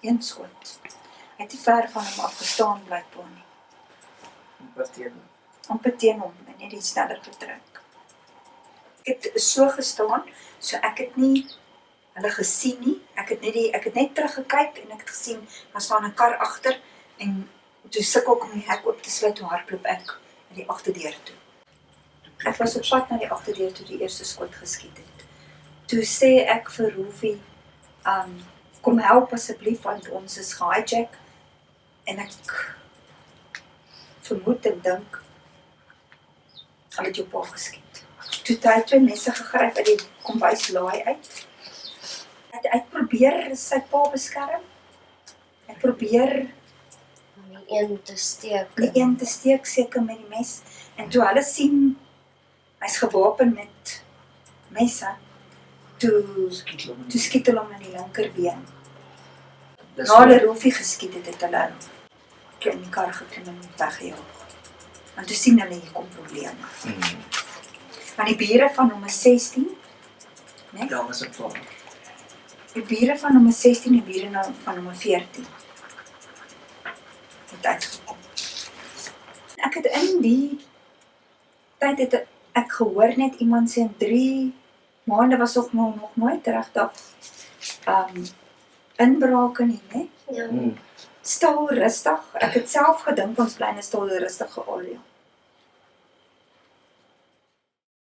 een skoot. Hy het nie ver van hom afgestaan blykbaar nie. Amper teen hom en net die sneller getrek. Ek het so gestaan, so ek het nie hulle gesien nie. Ek het net teruggekyk en ek het gesien, daar staan 'n kar agter en toe sukkel ek om die hek oop te sluit, toe hardloop ek na die agterdeur toe. Ek was op pad na die agterdeur toe die eerste skot geskiet het. Toe sê ek vir Rolfie, kom help asseblief want ons is gehijack en ek vermoed en dink hulle het jou pa geskiet. Toe het hy 2 messe gegryp uit die kombuislaai uit. Hy probeer sy pa beskerm. Hy probeer Die een te steek seker met die mes. En toe hulle sien hy's gewapen met messe, toe skiet hulle hom in die linkerbeen. Na hulle Rolfie geskiet het, het hulle in die kar geklim en weggejaag. Want toe sien hulle hier kom probleme. Want die bure van hom is 16, né? Ja, was ook waar. Die bure van hom is 16 en die bure van hom is 14. Het uitgekom. Ek het in die tyd het ek gehoor net iemand sê in 3 maande was ook nog nooit regtig inbrake nie, né? Ja. Stil, rustig. Ek het self gedink ons bly in 'n stil, rustige area.